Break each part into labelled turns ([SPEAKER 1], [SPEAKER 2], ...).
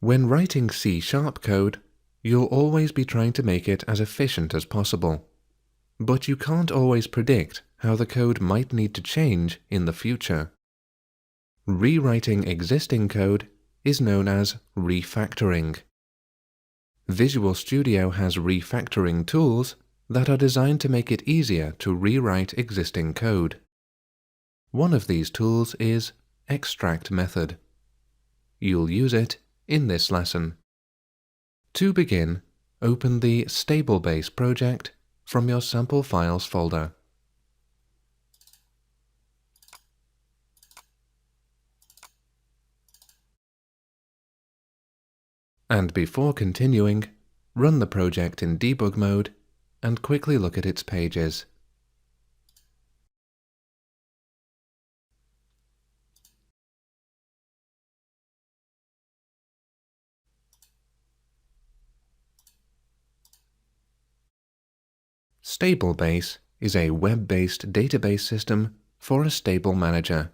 [SPEAKER 1] When writing C# code, you'll always be trying to make it as efficient as possible. But you can't always predict how the code might need to change in the future. Rewriting existing code is known as refactoring. Visual Studio has refactoring tools that are designed to make it easier to rewrite existing code. One of these tools is extract method. You'll use it in this lesson. To begin, open the StableBase project from your sample files folder. And before continuing, run the project in debug mode and quickly look at its pages. StableBase is a web-based database system for a stable manager.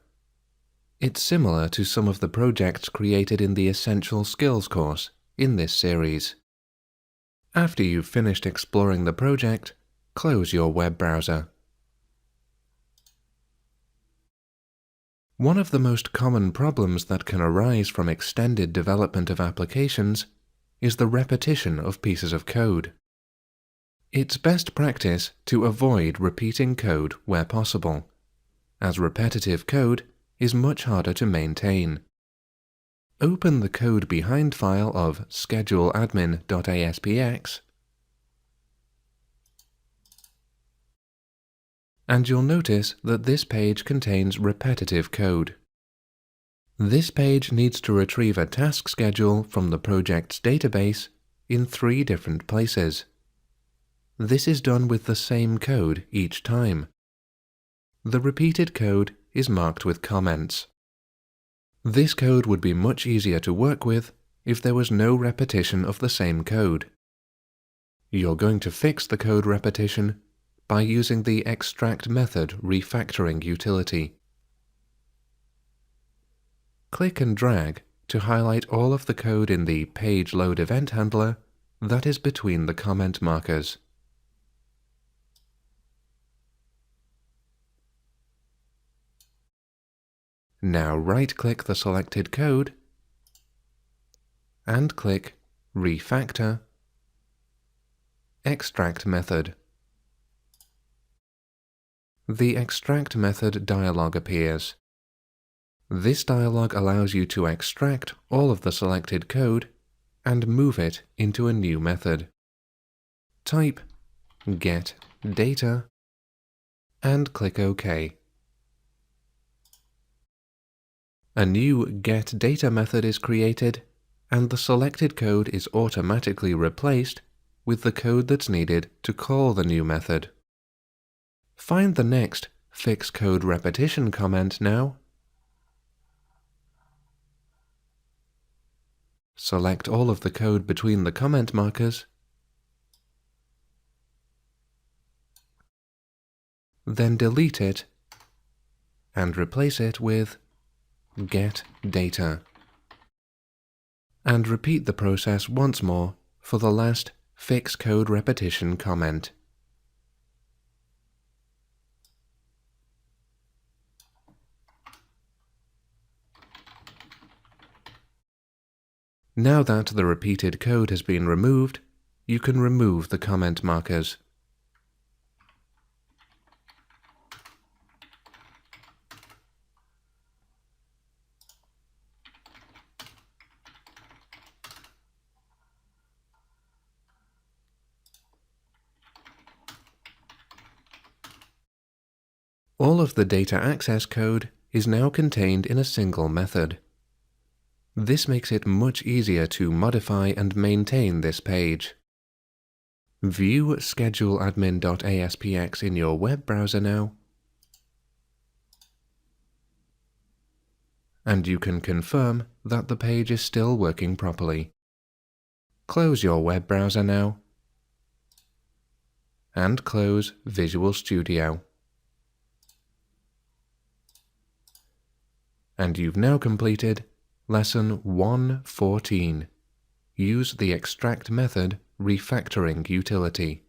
[SPEAKER 1] It's similar to some of the projects created in the Essential Skills course in this series. After you've finished exploring the project, close your web browser. One of the most common problems that can arise from extended development of applications is the repetition of pieces of code. It's best practice to avoid repeating code where possible, as repetitive code is much harder to maintain. Open the code behind file of scheduleadmin.aspx and you'll notice that this page contains repetitive code. This page needs to retrieve a task schedule from the project's database in 3 different places. This is done with the same code each time. The repeated code is marked with comments. This code would be much easier to work with if there was no repetition of the same code. You're going to fix the code repetition by using the extract method refactoring utility. Click and drag to highlight all of the code in the page load event handler that is between the comment markers. Now right-click the selected code and click Refactor, Extract Method. The Extract Method dialog appears. This dialog allows you to extract all of the selected code and move it into a new method. Type getData and click OK. A new getData method is created, and the selected code is automatically replaced with the code that's needed to call the new method. Find the next Fix Code Repetition comment now. Select all of the code between the comment markers, then delete it and replace it with getData. And repeat the process once more for the last Fix Code Repetition comment. Now that the repeated code has been removed, you can remove the comment markers. All of the data access code is now contained in a single method. This makes it much easier to modify and maintain this page. View scheduleadmin.aspx in your web browser now, and you can confirm that the page is still working properly. Close your web browser now, and close Visual Studio. And you've now completed Lesson 114. use the extract method refactoring utility.